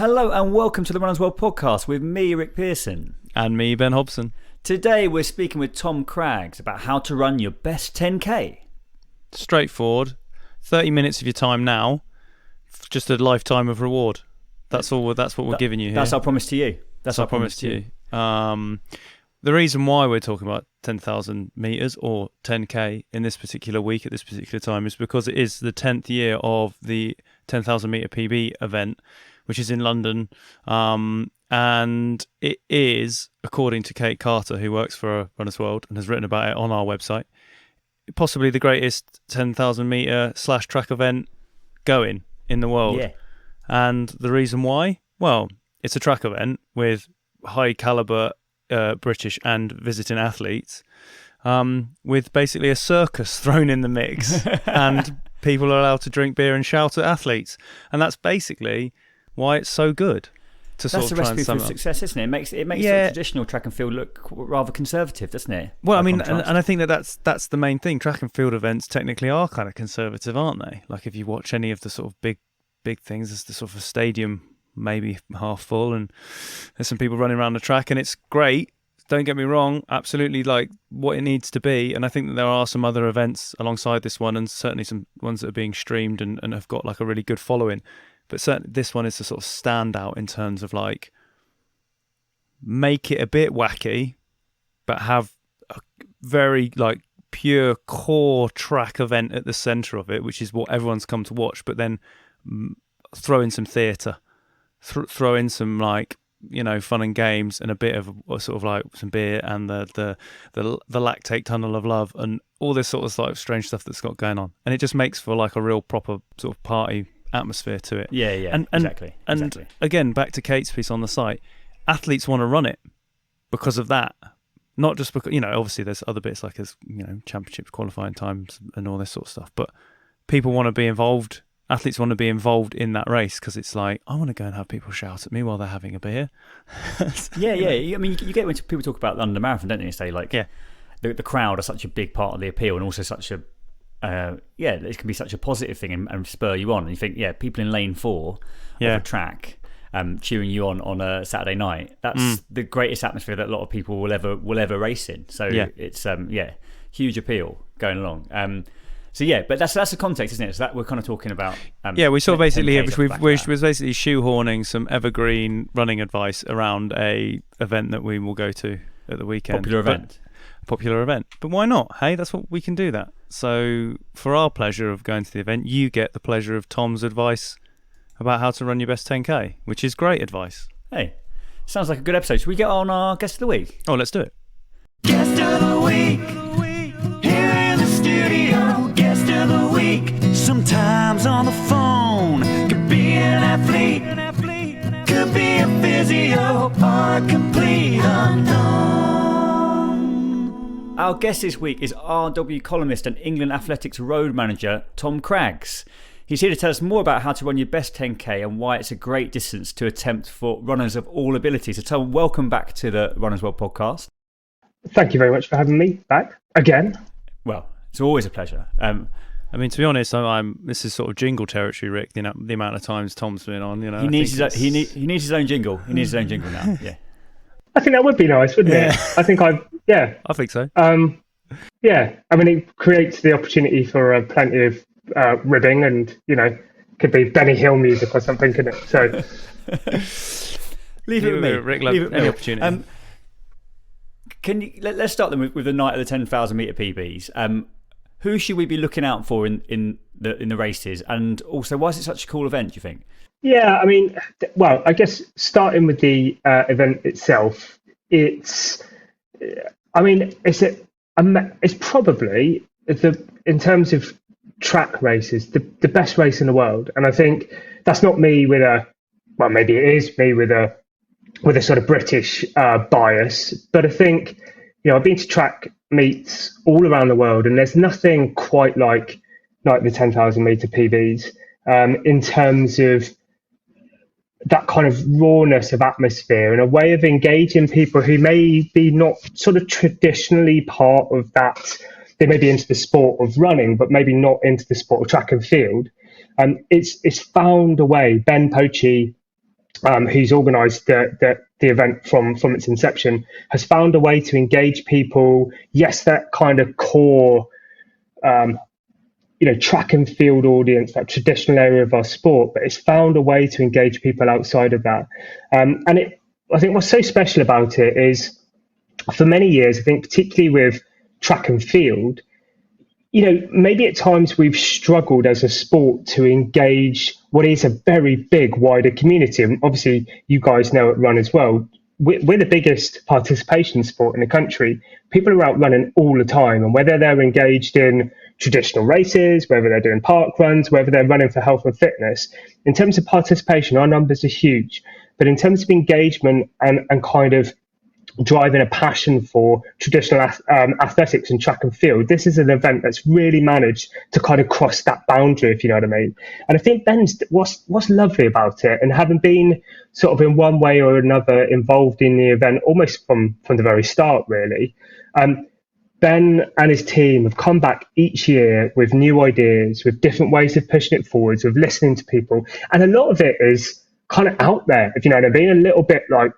Hello and welcome to the Runners World podcast with me, Rick Pearson. And me, Ben Hobson. Today we're speaking with Tom Craggs about how to run your best 10k. Straightforward. 30 minutes of your time now, just a lifetime of reward. That's all. That's what we're giving you here. That's our promise to you. That's our promise to you. The reason why we're talking about 10,000 metres or 10k in this particular week at this particular time is because it is the 10th year of the 10,000 metre PB event, which is in London. And it is, according to Kate Carter, who works for Runners World and has written about it on our website, possibly the greatest 10,000 metre / track event going in the world. Yeah. And the reason why? Well, it's a track event with high caliber British and visiting athletes, with basically a circus thrown in the mix, and people are allowed to drink beer and shout at athletes, and that's basically why it's so good. That's the recipe for success, isn't it? It makes sort of traditional track and field look rather conservative, doesn't it? Well, I mean, and I think that's the main thing. Track and field events technically are kind of conservative, aren't they? Like if you watch any of the sort of big things, there's the sort of a stadium maybe half full, and there's some people running around the track, and it's great. Don't get me wrong, absolutely like what it needs to be. And I think that there are some other events alongside this one, and certainly some ones that are being streamed and have got like a really good following. But certainly this one is the sort of standout in terms of like make it a bit wacky, but have a very like pure core track event at the centre of it, which is what everyone's come to watch. But then throw in some theatre, throw in some like, you know, fun and games, and a bit of sort of like some beer and the lactate tunnel of love and all this sort of like strange stuff that's got going on, and it just makes for like a real proper sort of party atmosphere to it. Yeah, exactly. And again, back to Kate's piece on the site, athletes want to run it because of that, not just because, you know, obviously there's other bits like as, you know, championships, qualifying times and all this sort of stuff, but people want to be involved. Athletes want to be involved in that race because it's like, I want to go and have people shout at me while they're having a beer. Yeah. I mean, you get when people talk about London Marathon, don't they? They say like, the crowd are such a big part of the appeal, and also such a it can be such a positive thing and spur you on. And you think, people in lane 4 of a track cheering you on a Saturday night. That's the greatest atmosphere that a lot of people will ever race in. So it's huge appeal going along. But that's the context, isn't it? So that we're kind of talking about. We saw basically we're basically shoehorning some evergreen running advice around a event that we will go to at the weekend. Popular event. But why not? Hey, that's what we can do that. So for our pleasure of going to the event, you get the pleasure of Tom's advice about how to run your best 10k, which is great advice. Hey, sounds like a good episode. Should we get on our guest of the week? Oh, let's do it. Guest of the week. Here in the studio. Guest of the week. Sometimes on the phone. Could be an athlete. Could be a physio or a complete unknown. Our guest this week is RW columnist and England Athletics road manager Tom Craggs. He's here to tell us more about how to run your best 10k and why it's a great distance to attempt for runners of all abilities. So Tom, welcome back to the Runners World podcast. Thank you very much for having me back again. Well, it's always a pleasure. I mean, to be honest, this is sort of jingle territory, Rick. You know, the amount of times Tom's been on. You know, he needs his own jingle. He needs his own jingle now. Yeah. I think that would be nice, wouldn't it? I think I think so. I mean, it creates the opportunity for plenty of ribbing, and you know, could be Benny Hill music or something, couldn't it? So leave it with me, Rick. Any opportunity. Let's start then with the night of the 10,000 metre PBs. Who should we be looking out for in the races, and also why is it such a cool event, do you think? Yeah, I mean, well, I guess starting with the event itself, it's probably in terms of track races, the best race in the world. And I think that's not me maybe it is me with a sort of British bias, but I think, you know, I've been to track meets all around the world, and there's nothing quite like the 10,000 metre PBs in terms of that kind of rawness of atmosphere and a way of engaging people who may be not sort of traditionally part of that. They may be into the sport of running, but maybe not into the sport of track and field. It's found a way. Ben Pochie who's organised the event from its inception, has found a way to engage people. Yes, that kind of core, track and field audience, that traditional area of our sport, but it's found a way to engage people outside of that. I think what's so special about it is, for many years, I think particularly with track and field, maybe at times we've struggled as a sport to engage what is a very big, wider community. And obviously, you guys know at Run as well, we're the biggest participation sport in the country. People are out running all the time, and whether they're engaged in traditional races, whether they're doing park runs, whether they're running for health and fitness, in terms of participation, our numbers are huge. But in terms of engagement and kind of driving a passion for traditional athletics and track and field, this is an event that's really managed to kind of cross that boundary, if you know what I mean. And I think Ben's what's lovely about it, and having been sort of in one way or another involved in the event almost from the very start, really, Ben and his team have come back each year with new ideas, with different ways of pushing it forwards, with listening to people, and a lot of it is kind of out there, if you know what I mean, a little bit like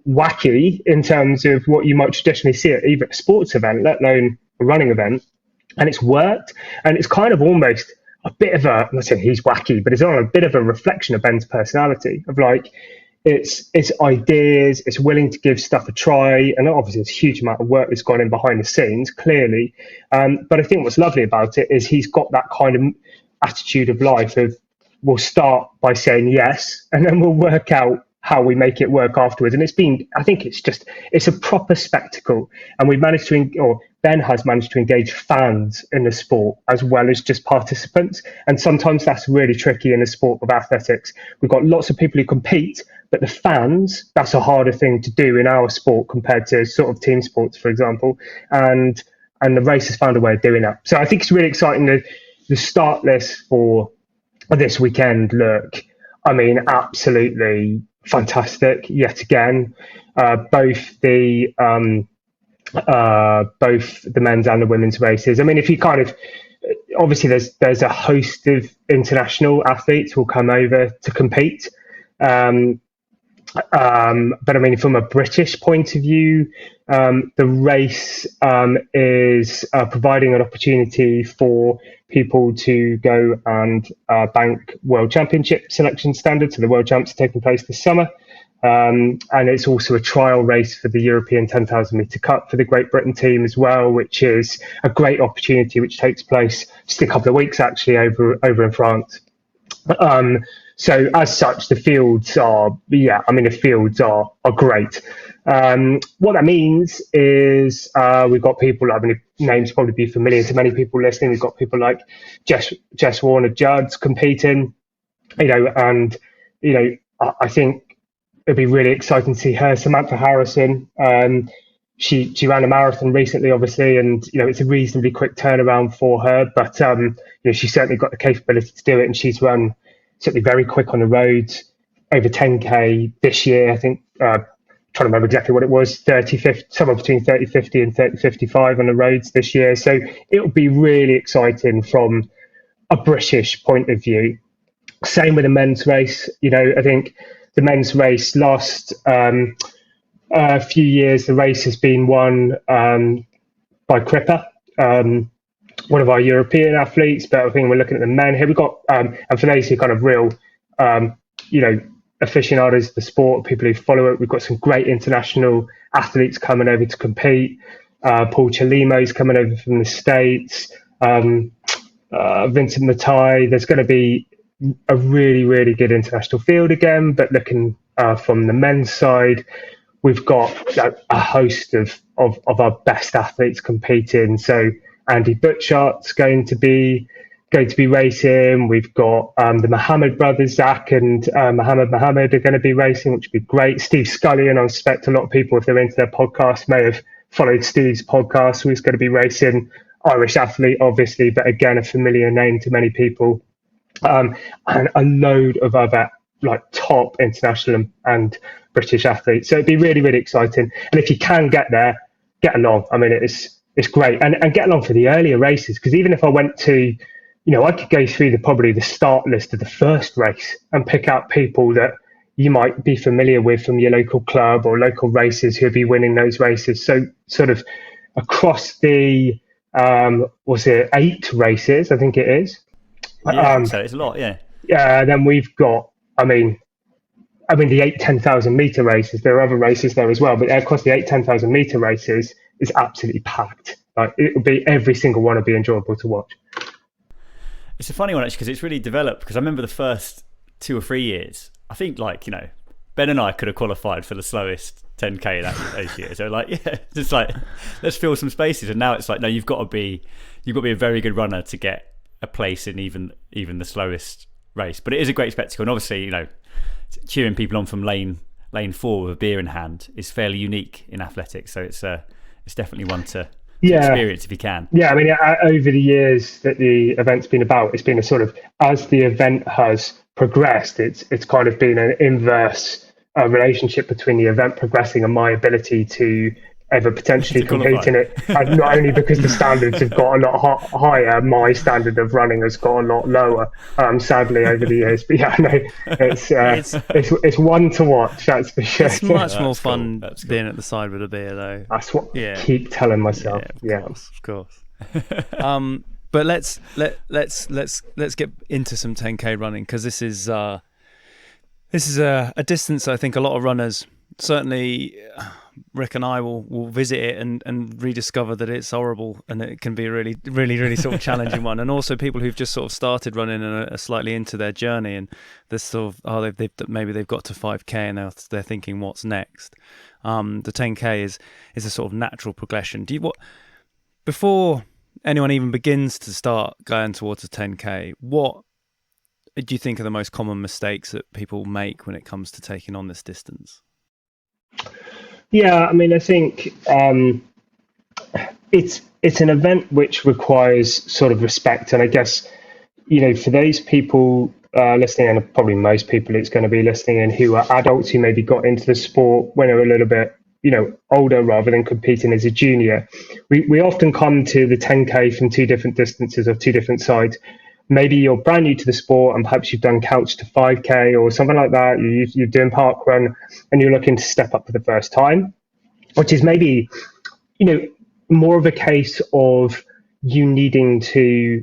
wacky in terms of what you might traditionally see at either a sports event, let alone a running event. And it's worked, and it's kind of almost a bit of a, I'm not saying he's wacky, but it's on a bit of a reflection of Ben's personality, of like, it's ideas, it's willing to give stuff a try, and obviously there's a huge amount of work that's gone in behind the scenes, clearly. But I think what's lovely about it is he's got that kind of attitude of life of, we'll start by saying yes, and then we'll work out how we make it work afterwards. And I think it's a proper spectacle. And we've managed Ben has managed to engage fans in the sport as well as just participants. And sometimes that's really tricky in the sport of athletics. We've got lots of people who compete, but the fans, that's a harder thing to do in our sport compared to sort of team sports, for example. And the race has found a way of doing that. So I think it's really exciting. The start list for this weekend, look, I mean, absolutely fantastic yet again. Both the men's and the women's races. I mean, if you kind of, obviously there's a host of international athletes who will come over to compete. But I mean, from a British point of view, the race is providing an opportunity for people to go and bank World Championship selection standards. So the World Champs are taking place this summer. And it's also a trial race for the European 10,000 metre Cup for the Great Britain team as well, which is a great opportunity, which takes place just a couple of weeks actually over in France. So as such, the fields are great. What that means is we've got people, I mean, names probably be familiar to many people listening. We've got people like Jess Warner-Judds competing, and I think it'd be really exciting to see her. Samantha Harrison, she ran a marathon recently, obviously, and it's a reasonably quick turnaround for her, but she's certainly got the capability to do it, and she's run certainly very quick on the roads, over 10k this year. I think trying to remember exactly what it was, 30-50, somewhere between 30-50 and 30-55 on the roads this year. So it'll be really exciting from a British point of view. Same with the men's race. I think the men's race last a few years, the race has been won by Cripper, one of our European athletes. But I think we're looking at the men here. We've got, and for those who kind of real, aficionados of the sport, people who follow it, we've got some great international athletes coming over to compete. Paul Chalimo's coming over from the States. Vincent Matai. There's going to be a really, really good international field again. But looking from the men's side, we've got a host of our best athletes competing. So Andy Butchart's going to be racing. We've got the Mohammed brothers, Zach and Mohammed are going to be racing, which would be great. Steve Scully, and I suspect a lot of people, if they're into their podcast, may have followed Steve's podcast, who's going to be racing. Irish athlete, obviously, but again, a familiar name to many people. And a load of other top international and British athletes. So it'd be really, really exciting. And if you can get there, get along. I mean, it's great. And get along for the earlier races, because even if I went to, I could go through probably the start list of the first race and pick out people that, you might be familiar with from your local club or local races who'll be winning those races. So sort of across the was it 8 races? I think it is. Yeah, so it's a lot. Yeah. Then we've got, the 8-10,000 meter races. There are other races there as well, but across the 8-10,000 meter races is absolutely packed. Like it will be, every single one will be enjoyable to watch. It's a funny one actually because it's really developed. Because I remember the first 2 or 3 years, I think Ben and I could have qualified for the slowest 10k that year. So just let's fill some spaces. And now it's like, no, you've got to be a very good runner to get a place in even the slowest race. But it is a great spectacle, and obviously cheering people on from lane 4 with a beer in hand is fairly unique in athletics. So it's definitely one to experience if you can. Yeah, over the years that the event's been about, it's been a sort of, as the event has progressed, it's kind of been an inverse relationship between the event progressing and my ability to ever potentially compete in it. And not only because the standards have got a lot higher, my standard of running has got a lot lower, sadly, over the years. But it's one to watch, that's for sure. It's much more fun being at the side with a beer, though. That's what I keep telling myself. Of course. But let's get into some 10k running, because this is a distance I think a lot of runners, certainly Rick and I, will visit it and rediscover that it's horrible, and it can be a really, really, really sort of challenging one. And also people who've just sort of started running and are slightly into their journey, and they're sort of maybe they've got to 5k and they're thinking, what's next? The 10k is a sort of natural progression. Before anyone even begins to start going towards a 10k, what do you think are the most common mistakes that people make when it comes to taking on this distance? Yeah, I think it's an event which requires sort of respect, and I guess for those people listening, and probably most people it's going to be listening in who are adults who maybe got into the sport when they were a little bit older rather than competing as a junior. We often come to the 10k from 2 different distances or 2 different sides. Maybe you're brand new to the sport and perhaps you've done couch to 5k or something like that. You're doing park run and you're looking to step up for the first time, which is maybe, more of a case of you needing to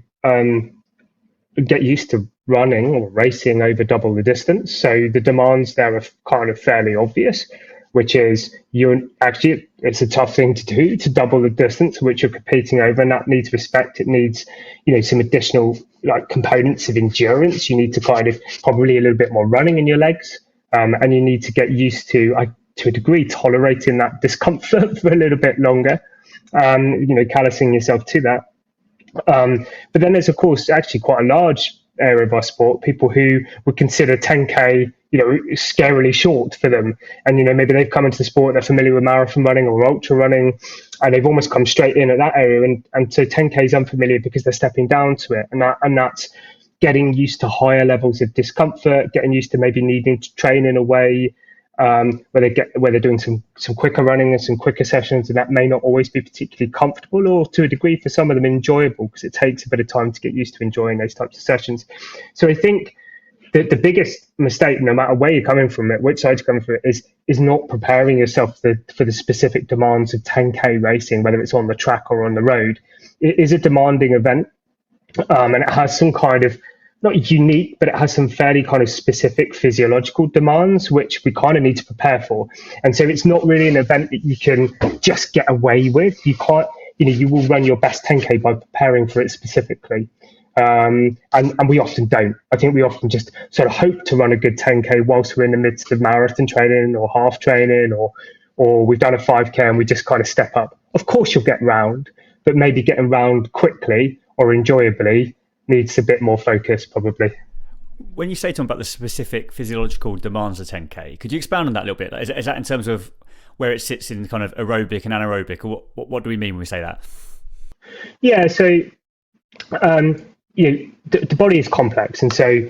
get used to running or racing over double the distance. So the demands there are kind of fairly obvious, which is it's a tough thing to do, to double the distance which you're competing over, and that needs respect. It needs, some additional components of endurance. You need to kind of probably a little bit more running in your legs, and you need to get used to a degree, tolerating that discomfort for a little bit longer, callousing yourself to that. But then there's, of course, actually quite a large area of our sport, people who would consider 10k, scarily short for them. And, maybe they've come into the sport, they're familiar with marathon running or ultra running, and they've almost come straight in at that area. And so 10k is unfamiliar because they're stepping down to it. And that's getting used to higher levels of discomfort, getting used to maybe needing to train in a way where they're doing some quicker running and some quicker sessions, and that may not always be particularly comfortable, or to a degree for some of them enjoyable, because it takes a bit of time to get used to enjoying those types of sessions. So I think that the biggest mistake, no matter where you're coming from it, which side you're coming from it, is not preparing yourself for the specific demands of 10k racing, whether it's on the track or on the road. It is a demanding event, and it has some kind of, not unique, but it has some fairly kind of specific physiological demands, which we kind of need to prepare for. And so it's not really an event that you can just get away with. You can't, you will run your best 10k by preparing for it specifically. And we often don't. I think we often just sort of hope to run a good 10k whilst we're in the midst of marathon training or half training, or we've done a 5k and we just kind of step up. Of course you'll get round, but maybe getting round quickly or enjoyably needs a bit more focus, probably. When you say, Tom, about the specific physiological demands of 10k, could you expound on that a little bit? Is that in terms of where it sits in kind of aerobic and anaerobic, or what do we mean when we say that? Yeah, so the body is complex, and so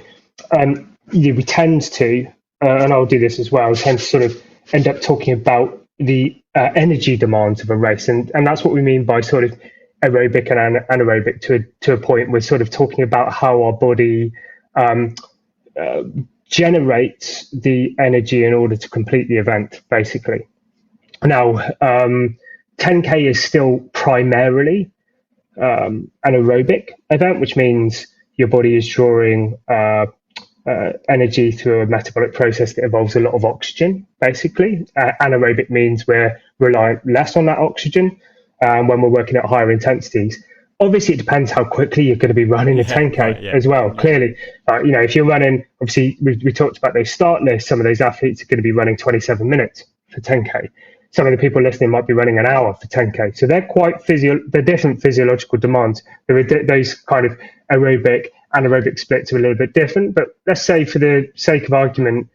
we tend to, and I'll do this as well, tend to sort of end up talking about the energy demands of a race, and that's what we mean by sort of aerobic and anaerobic to a point. We're sort of talking about how our body generates the energy in order to complete the event, basically. Now, 10K is still primarily an aerobic event, which means your body is drawing energy through a metabolic process that involves a lot of oxygen, basically. Anaerobic means we're reliant less on that oxygen when we're working at higher intensities. Obviously, it depends how quickly you're going to be running a 10K as well, clearly. If you're running, obviously, we talked about those start lists. Some of those athletes are going to be running 27 minutes for 10K. Some of the people listening might be running an hour for 10K. So they're they're different physiological demands. There are those kind of aerobic, anaerobic splits are a little bit different. But let's say, for the sake of argument,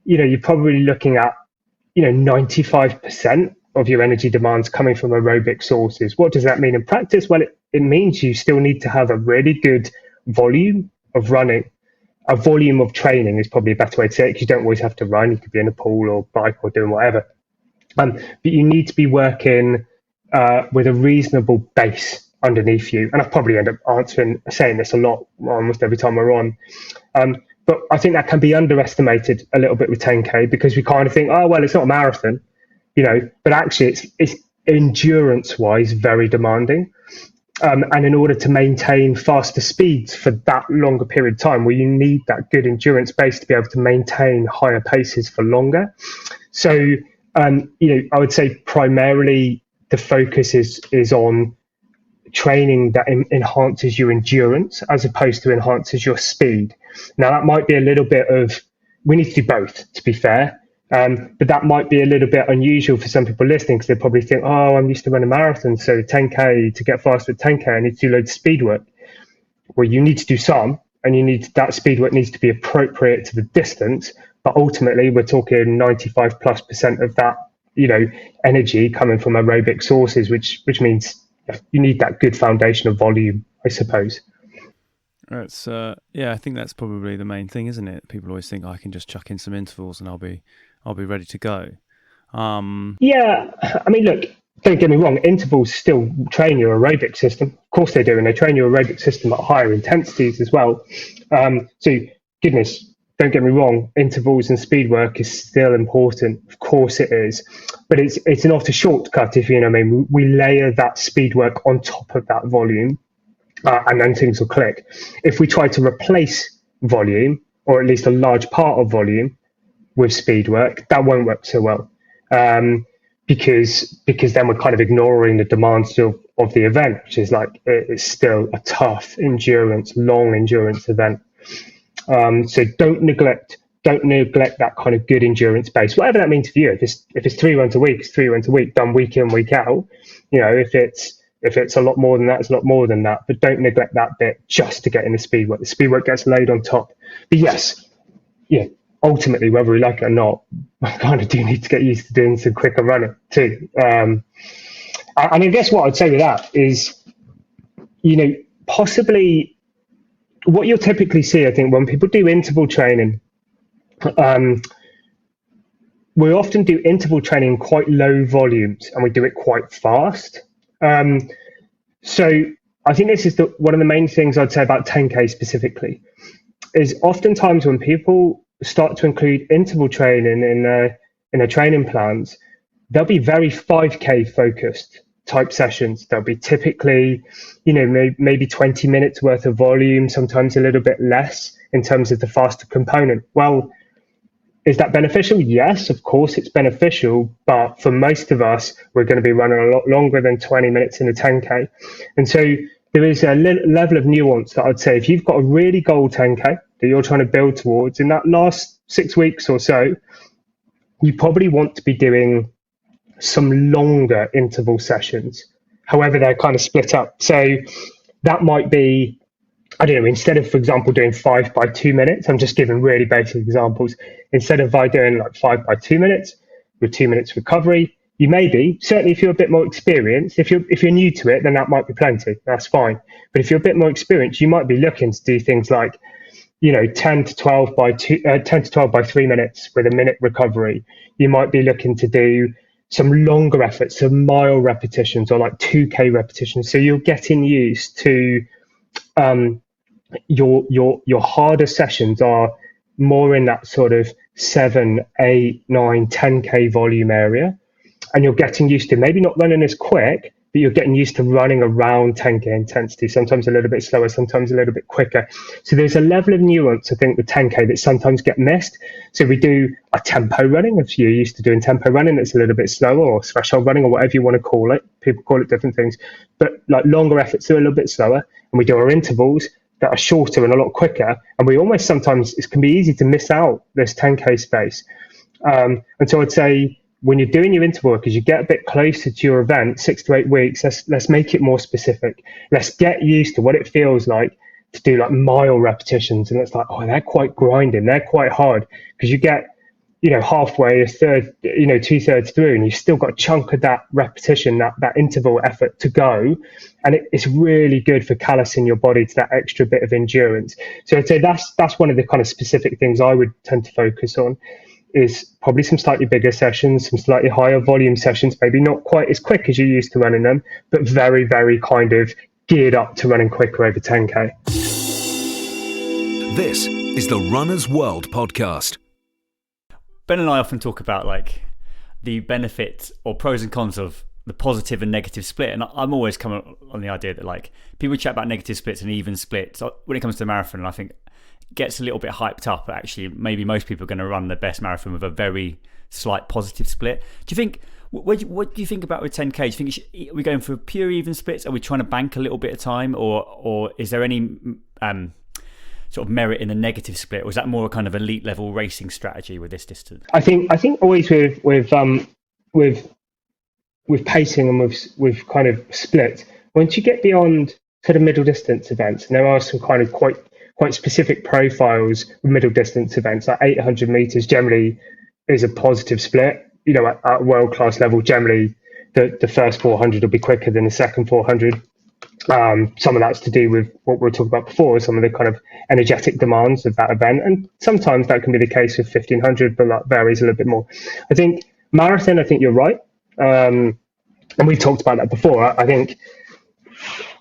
you're probably looking at, 95% of your energy demands coming from aerobic sources. What does that mean in practice? Well, it means you still need to have a really good volume of running. A volume of training is probably a better way to say it, because you don't always have to run. You could be in a pool or bike or doing whatever. But you need to be working with a reasonable base underneath you. And I probably end up saying this a lot almost every time we're on. But I think that can be underestimated a little bit with 10K, because we kind of think, oh, well, it's not a marathon, but actually it's endurance-wise very demanding. And in order to maintain faster speeds for that longer period of time, you need that good endurance base to be able to maintain higher paces for longer. So, I would say primarily the focus is on training that enhances your endurance as opposed to enhances your speed. Now, that might be a little bit of, we need to do both, to be fair. But that might be a little bit unusual for some people listening, because they probably think, oh, I'm used to running marathons, so 10K, to get faster at 10K, I need to do loads of speed work. Well, you need to do some, and that speed work needs to be appropriate to the distance. But ultimately, we're talking 95+% of that, energy coming from aerobic sources, which means you need that good foundation of volume, I suppose. It's I think that's probably the main thing, isn't it? People always think, I can just chuck in some intervals and I'll be ready to go. Yeah, I mean, look, don't get me wrong, intervals still train your aerobic system. Of course they do, and they train your aerobic system at higher intensities as well. So, goodness, don't get me wrong, intervals and speed work is still important. Of course it is. But it's not a shortcut, if you know what I mean. We layer that speed work on top of that volume, and then things will click. If we try to replace volume, or at least a large part of volume, with speed work, that won't work so well. Because then we're kind of ignoring the demands of the event, which is like, it's still a tough long endurance event. So don't neglect that kind of good endurance base, whatever that means for you. If it's 3 runs a week, it's 3 runs a week, done week in, week out. If it's a lot more than that, it's a lot more than that. But don't neglect that bit just to get in the speed work. The speed work gets laid on top. But yes, ultimately, whether we like it or not, I kind of do need to get used to doing some quicker running too. And I guess what I'd say with that is, possibly what you'll typically see, I think, when people do interval training, we often do interval training in quite low volumes, and we do it quite fast. So I think this is one of the main things I'd say about 10K specifically, is oftentimes when people start to include interval training in their training plans, they'll be very 5K focused type sessions. They'll be typically, maybe 20 minutes worth of volume, sometimes a little bit less in terms of the faster component. Well, is that beneficial? Yes, of course it's beneficial, but for most of us, we're going to be running a lot longer than 20 minutes in a 10K. And so there is a level of nuance that I'd say, if you've got a really goal 10K that you're trying to build towards, in that last 6 weeks or so, you probably want to be doing some longer interval sessions, however they're kind of split up. So that might be, I don't know, instead of, for example, doing 5 by 2 minutes, I'm just giving really basic examples. Instead of doing like 5 by 2 minutes with 2 minutes recovery, you may be, certainly if you're a bit more experienced, if you're new to it, then that might be plenty, that's fine. But if you're a bit more experienced, you might be looking to do things like, 10 to 12 by 3 minutes with a minute recovery. You might be looking to do some longer efforts, some mile repetitions, or like 2K repetitions. So you're getting used to your harder sessions are more in that sort of 7, 8, 9, 10K volume area. And you're getting used to maybe not running as quick, but you're getting used to running around 10K intensity, sometimes a little bit slower, sometimes a little bit quicker. So there's a level of nuance, I think, with 10K that sometimes get missed. So we do a tempo running. If you're used to doing tempo running, it's a little bit slower, or threshold running, or whatever you want to call it. People call it different things. But like longer efforts are a little bit slower. And we do our intervals that are shorter and a lot quicker. And we almost sometimes, it can be easy to miss out this 10K space. And so I'd say, when you're doing your interval work, as you get a bit closer to your event, 6 to 8 weeks, let's make it more specific. Let's get used to what it feels like to do like mile repetitions. And it's like, oh, they're quite grinding. They're quite hard, because you get, halfway, a third, 2/3 through, and you've still got a chunk of that repetition, that interval effort to go. And it's really good for callousing your body to that extra bit of endurance. So I'd say that's one of the kind of specific things I would tend to focus on, is probably some slightly bigger sessions, some slightly higher volume sessions, maybe not quite as quick as you're used to running them, but very, very kind of geared up to running quicker over 10K. This is the Runner's World podcast. Ben and I often talk about like the benefits or pros and cons of the positive and negative split, and I'm always coming on the idea that like people chat about negative splits and even splits when it comes to the marathon, and I think gets a little bit hyped up, but actually maybe most people are going to run their best marathon with a very slight positive split. Do you think, what do you think about with 10K? Do you think are we going for pure even splits? Are we trying to bank a little bit of time, or is there any sort of merit in the negative split, or is that more a kind of elite level racing strategy with this distance? I think always with pacing and with kind of split, once you get beyond sort of middle distance events, and there are some kind of quite specific profiles with middle distance events, like 800 meters generally is a positive split. At world class level, generally the first 400 will be quicker than the second 400. Some of that's to do with what we were talking about before, some of the kind of energetic demands of that event. And sometimes that can be the case with 1500, but that varies a little bit more. I think marathon, I think you're right. And we've talked about that before. I think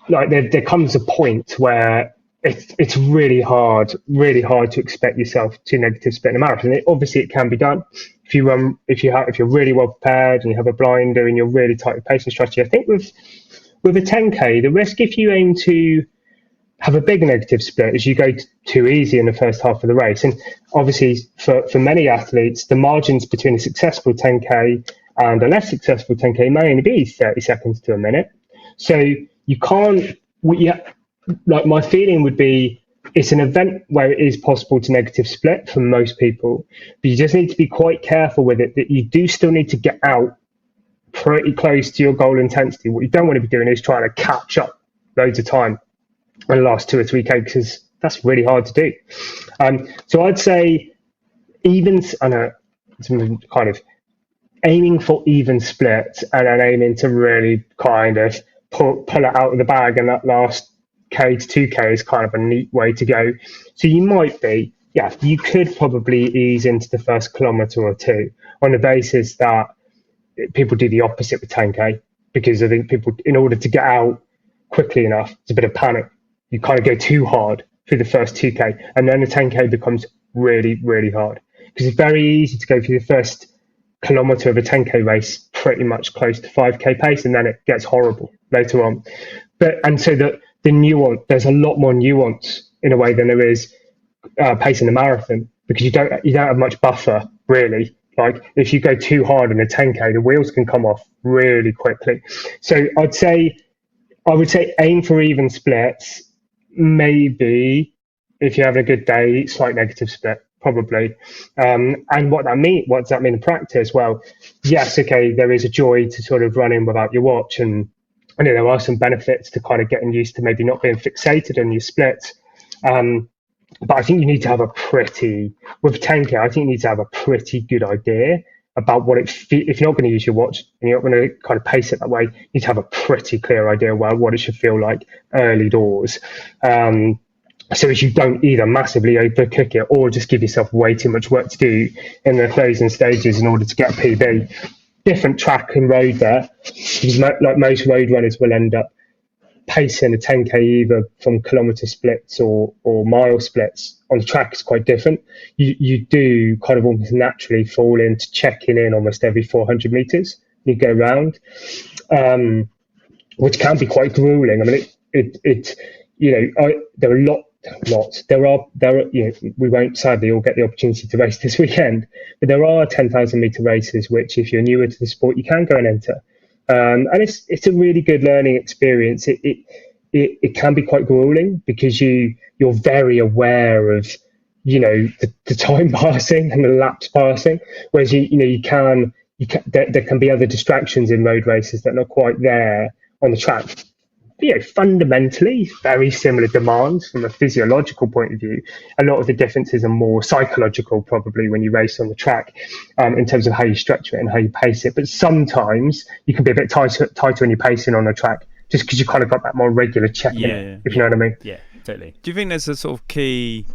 like there comes a point where it's really hard to expect yourself to negative split in a marathon. Obviously, it can be done if you're really well prepared and you have a blinder and you're really tight with pacing strategy. I think with a 10K, the risk if you aim to have a big negative split is you go too easy in the first half of the race. And obviously, for many athletes, the margins between a successful 10K and a less successful 10K may only be 30 seconds to a minute. So you can't. Like my feeling would be, it's an event where it is possible to negative split for most people, but you just need to be quite careful with it, that you do still need to get out pretty close to your goal intensity. What you don't want to be doing is trying to catch up loads of time in the last 2 or 3K, because that's really hard to do. So I'd say it's kind of aiming for even splits, and then aiming to really kind of pull it out of the bag, and that last K to 2K is kind of a neat way to go. So you could probably ease into the first kilometre or two on the basis that people do the opposite with 10K, because I think people, in order to get out quickly enough, it's a bit of panic. You kind of go too hard through the first 2K, and then the 10K becomes really, really hard, because it's very easy to go through the first kilometre of a 10K race pretty much close to 5K pace, and then it gets horrible later on. So the nuance, there's a lot more nuance in a way than there is pacing the marathon, because you don't have much buffer really. Like if you go too hard in a 10K, the wheels can come off really quickly. So I would say aim for even splits. Maybe if you're having a good day, slight negative split, probably. And what does that mean in practice? Well, yes, okay, there is a joy to sort of running without your watch, and I know there are some benefits to kind of getting used to maybe not being fixated on your splits. But I think you need to have with 10K, I think you need to have a pretty good idea about if you're not going to use your watch and you're not going to kind of pace it that way, you need to have a pretty clear idea what it should feel like early doors. So as you don't either massively overcook it or just give yourself way too much work to do in the closing stages in order to get a PB. Different track and road there, because like most road runners will end up pacing a 10k either from kilometre splits or mile splits on the track is quite different. You do kind of almost naturally fall into checking in almost every 400 metres. You go around, which can be quite grueling. I mean, there are lots. There are, we won't sadly all get the opportunity to race this weekend, but there are 10,000 metre races, which if you're newer to the sport, you can go and enter. And it's a really good learning experience. It can be quite grueling because you're very aware of, the time passing and the laps passing, whereas there can be other distractions in road races that are not quite there on the track. Fundamentally very similar demands from a physiological point of view. A lot of the differences are more psychological probably when you race on the track, in terms of how you structure it and how you pace it. But sometimes you can be a bit tighter when you're pacing on a track, just because you kind of got that more regular check-in, if you know what I mean. Yeah, totally. Do you think there's a sort of key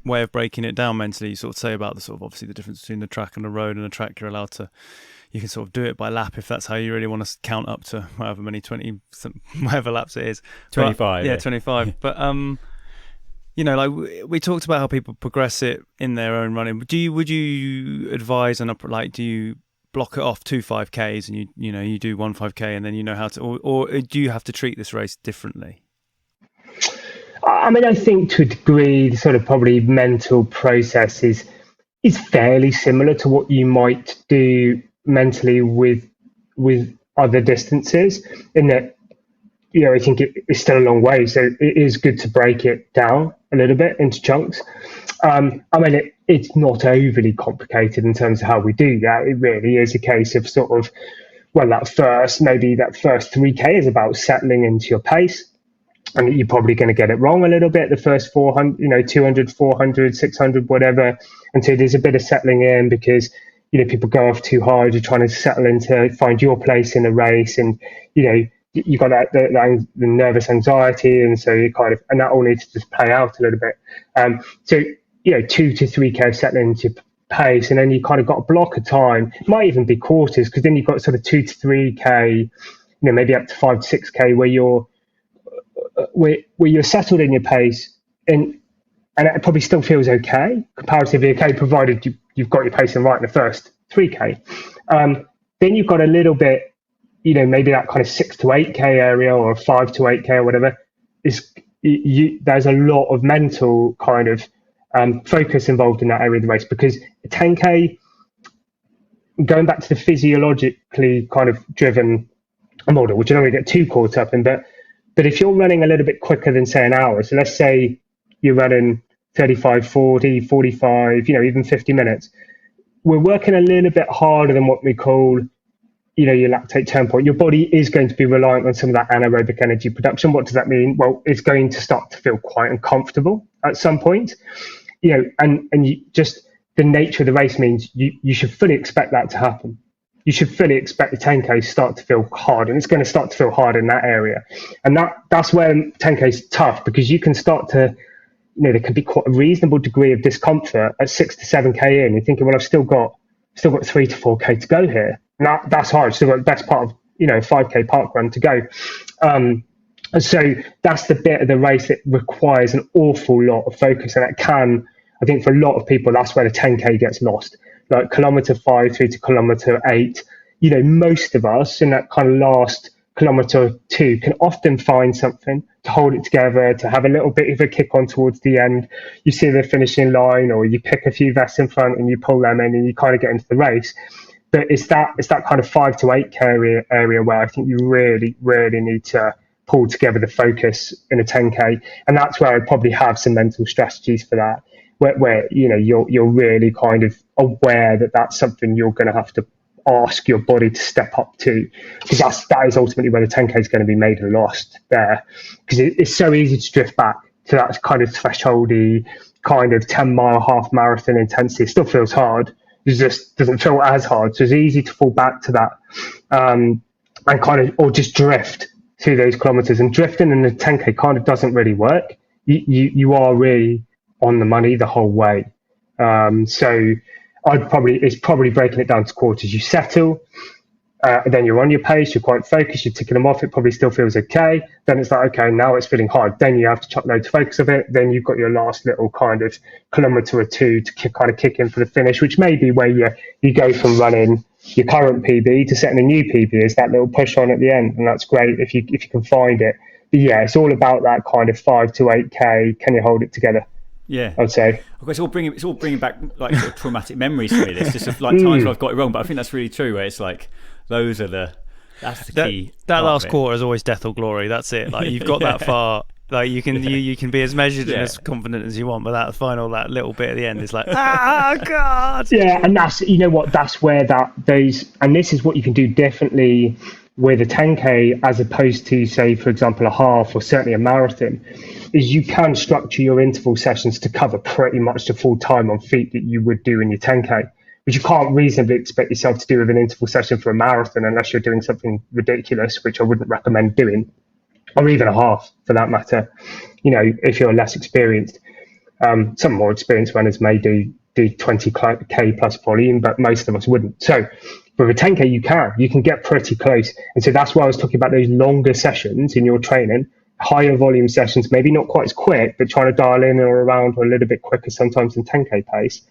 way of breaking it down mentally? You sort of say about the sort of obviously the difference between the track and the road, and the track you can sort of do it by lap if that's how you really want to count up to however many 20 whatever laps it is. 25. But, 25. But like we talked about how people progress it in their own running. Would you advise do you block it off 2 5Ks and you do 1 5K and then you know how to, or do you have to treat this race differently? I mean, I think to a degree the sort of probably mental process is fairly similar to what you might do mentally with other distances, in that I think it's still a long way, so it is good to break it down a little bit into chunks. I mean, it's not overly complicated in terms of how we do that. It really is a case of sort of, that first 3k is about settling into your pace, and you're probably going to get it wrong a little bit the first 400, 200, 400, 600, whatever, until there's a bit of settling in, because people go off too hard. You're trying to settle into find your place in a race, and you got the nervous anxiety, and so you and that all needs to just play out a little bit. So 2 to 3k settling into pace, and then you kind of got a block of time. It might even be quarters, because then you've got sort of 2 to 3k, maybe up to 5 to 6k where you're settled in your pace, and it probably still feels okay, comparatively okay, provided you've got your pacing right in the first 3k. Then you've got a little bit, maybe that kind of 6 to 8k area, or 5 to 8k or whatever. There's a lot of mental kind of focus involved in that area of the race, because a 10k, going back to the physiologically kind of driven model, which I don't want to get too caught up in, but if you're running a little bit quicker than say an hour, so let's say you're running 35, 40, 45, even 50 minutes, we're working a little bit harder than what we call, your lactate turn point. Your body is going to be reliant on some of that anaerobic energy production. What does that mean? Well, it's going to start to feel quite uncomfortable at some point, and you just, the nature of the race means you should fully expect that to happen. You should fully expect the 10K to start to feel hard, and it's going to start to feel hard in that area. And that's where 10K is tough, because you can start to, there can be quite a reasonable degree of discomfort at 6 to 7K in. You're thinking, well, I've still got 3 to 4K to go here. And that's hard. Still got the best part of, 5K park run to go. So that's the bit of the race that requires an awful lot of focus. And that can, I think for a lot of people, that's where the 10K gets lost. Like kilometre 5 through to kilometre 8, most of us in that kind of last kilometre 2 can often find something to hold it together, to have a little bit of a kick on towards the end. You see the finishing line, or you pick a few vests in front and you pull them in, and you kind of get into the race. But it's that kind of 5 to 8K area where I think you really, really need to pull together the focus in a 10K. And that's where I'd probably have some mental strategies for that, where you're really kind of aware that that's something you're going to have to ask your body to step up to, because that is ultimately where the 10K is going to be made and lost there, because it's so easy to drift back to that kind of thresholdy kind of 10-mile half marathon intensity. It still feels hard, it just doesn't feel as hard, so it's easy to fall back to that, and kind of, or just drift through those kilometers. And drifting in the 10K kind of doesn't really work. You are really on the money the whole way. So it's probably breaking it down to quarters. You settle, Then you're on your pace, you're quite focused, you're ticking them off, it probably still feels okay. Then it's like, okay, now it's feeling hard. Then you have to chuck loads of focus of it. Then you've got your last little kind of kilometre or two to kick in for the finish, which may be where you go from running your current PB to setting a new PB. Is that little push on at the end, and that's great if you can find it. But yeah, it's all about that kind of 5 to 8K. Can you hold it together? Yeah, I'd say. Okay, it's all bringing back like sort of traumatic memories for me. It's just like times where I've got it wrong, but I think that's really true. Where it's like that's the key. That last quarter is always death or glory. That's it. Like you've got that far. Like you can be as measured and as confident as you want, but that little bit at the end is like, oh God. Yeah, and that's where and this is what you can do differently with a 10K as opposed to, say, for example, a half or certainly a marathon, is you can structure your interval sessions to cover pretty much the full time on feet that you would do in your 10K, which you can't reasonably expect yourself to do with an interval session for a marathon unless you're doing something ridiculous, which I wouldn't recommend doing, or even a half for that matter, if you're less experienced. Some more experienced runners may do 20K plus volume, but most of us wouldn't. So with a 10K, you can get pretty close. And so that's why I was talking about those longer sessions in your training, higher volume sessions, maybe not quite as quick, but trying to dial in or around or a little bit quicker sometimes than 10K pace.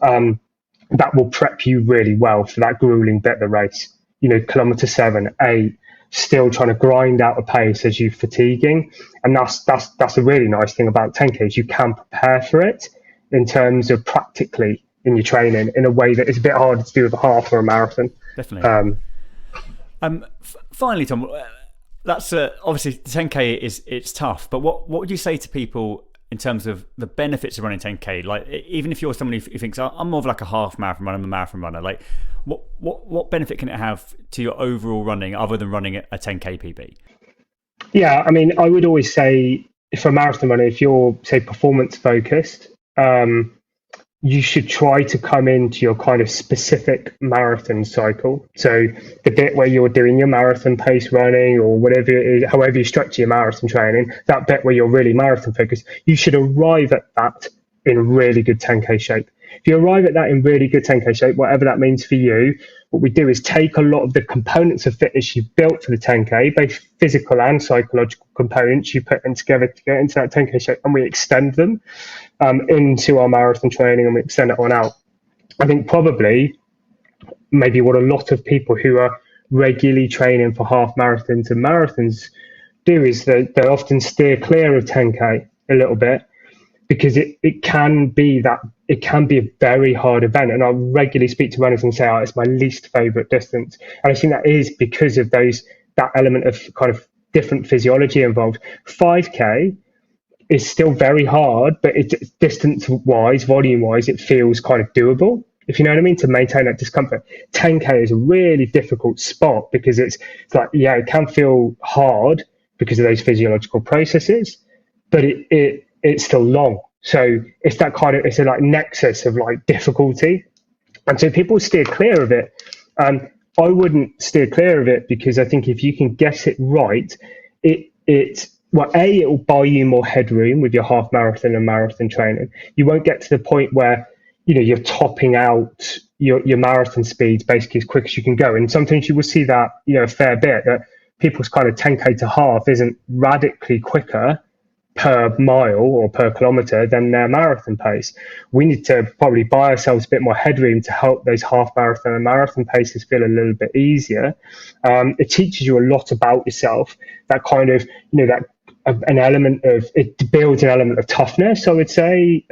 That will prep you really well for that grueling bit of the race. Kilometre 7, 8, still trying to grind out a pace as you're fatiguing. And that's a really nice thing about 10K is you can prepare for it in terms of practically in your training in a way that is a bit harder to do with a half or a marathon. Definitely. Finally, Tom, that's obviously the 10K it's tough, but what would you say to people in terms of the benefits of running 10K? Like, even if you're someone who thinks I'm more of like a half marathon runner, I'm a marathon runner, like what benefit can it have to your overall running other than running a 10K PB? Yeah, I mean, I would always say for a marathon runner, if you're, say, performance focused, you should try to come into your kind of specific marathon cycle. So the bit where you're doing your marathon pace running or whatever it is, however you structure your marathon training, that bit where you're really marathon focused, you should arrive at that in really good 10K shape. If you arrive at that in really good 10K shape, whatever that means for you, what we do is take a lot of the components of fitness you've built for the 10K, both physical and psychological components, you put them together to get into that 10K shape, and we extend them into our marathon training, and we extend it on out. I think probably maybe what a lot of people who are regularly training for half marathons and marathons do is they often steer clear of 10K a little bit, because it can be a very hard event. And I regularly speak to runners and say, it's my least favorite distance. And I think that is because of that element of kind of different physiology involved. 5K is still very hard, but distance wise, volume wise, it feels kind of doable, if you know what I mean, to maintain that discomfort. 10K is a really difficult spot because it's like, yeah, it can feel hard because of those physiological processes, but it's still long. So it's that kind of, it's a like nexus of like difficulty. And so people steer clear of it. I wouldn't steer clear of it, because I think if you can get it right, it will buy you more headroom with your half marathon and marathon training. You won't get to the point where, you're topping out your marathon speeds basically as quick as you can go. And sometimes you will see that, a fair bit, that people's kind of 10K to half isn't radically quicker per mile or per kilometre than their marathon pace. We need to probably buy ourselves a bit more headroom to help those half marathon and marathon paces feel a little bit easier. It teaches you a lot about yourself, that kind of, that an element of, it builds an element of toughness, I would say,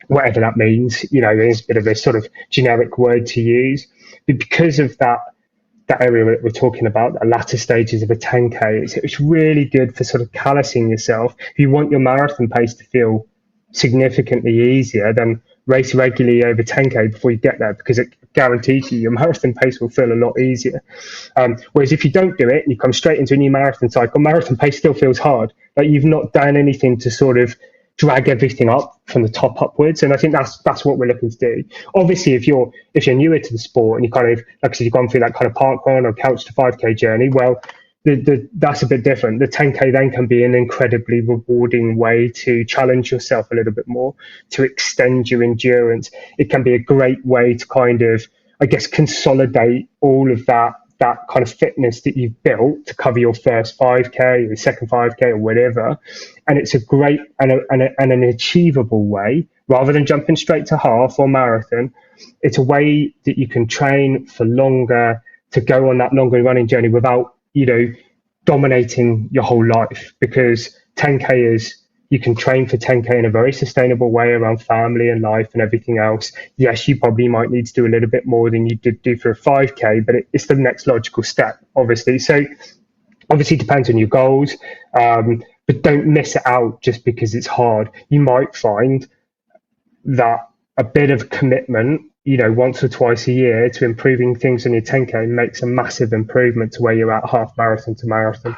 whatever that means, there's a bit of a sort of generic word to use. But because of that area that we're talking about, the latter stages of a 10K, it's really good for sort of callousing yourself. If you want your marathon pace to feel significantly easier, then race regularly over 10K before you get there, because it guarantees you your marathon pace will feel a lot easier. Whereas if you don't do it and you come straight into a new marathon cycle, marathon pace still feels hard. Like you've not done anything to sort of drag everything up from the top upwards. And I think that's what we're looking to do. Obviously, if you're newer to the sport and you kind of, like I said, you've gone through that kind of park run or couch to 5K journey, well, that's a bit different. The 10K then can be an incredibly rewarding way to challenge yourself a little bit more, to extend your endurance. It can be a great way to kind of I guess, consolidate all of that kind of fitness that you've built to cover your first 5K, your second 5K, or whatever. And it's a great and an achievable way, rather than jumping straight to half or marathon. It's a way that you can train for longer, to go on that longer running journey without, dominating your whole life. Because 10K is, you can train for 10K in a very sustainable way around family and life and everything else. Yes, you probably might need to do a little bit more than you did do for a 5K, but it's the next logical step, obviously. So obviously it depends on your goals, but don't miss it out just because it's hard. You might find that a bit of commitment, once or twice a year to improving things on your 10K makes a massive improvement to where you're at half marathon to marathon.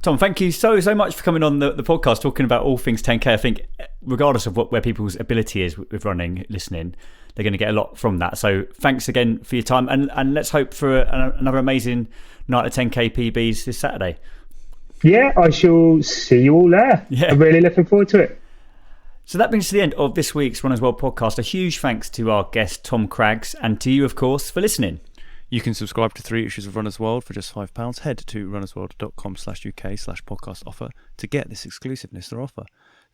Tom, thank you so much for coming on the podcast, talking about all things 10K. I think regardless of where people's ability is with running, listening, they're going to get a lot from that. So thanks again for your time, and let's hope for another amazing night of 10K PBs this Saturday. Yeah, I shall see you all there. Yeah. I'm really looking forward to it. So that brings us to the end of this week's Runners World podcast. A huge thanks to our guest, Tom Craggs, and to you, of course, for listening. You can subscribe to 3 issues of Runners World for just £5. Head to runnersworld.com/UK/podcast offer to get this exclusive listener offer.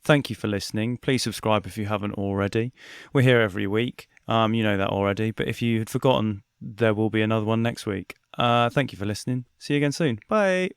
Thank you for listening. Please subscribe if you haven't already. We're here every week. You know that already. But if you had forgotten, there will be another one next week. Thank you for listening. See you again soon. Bye.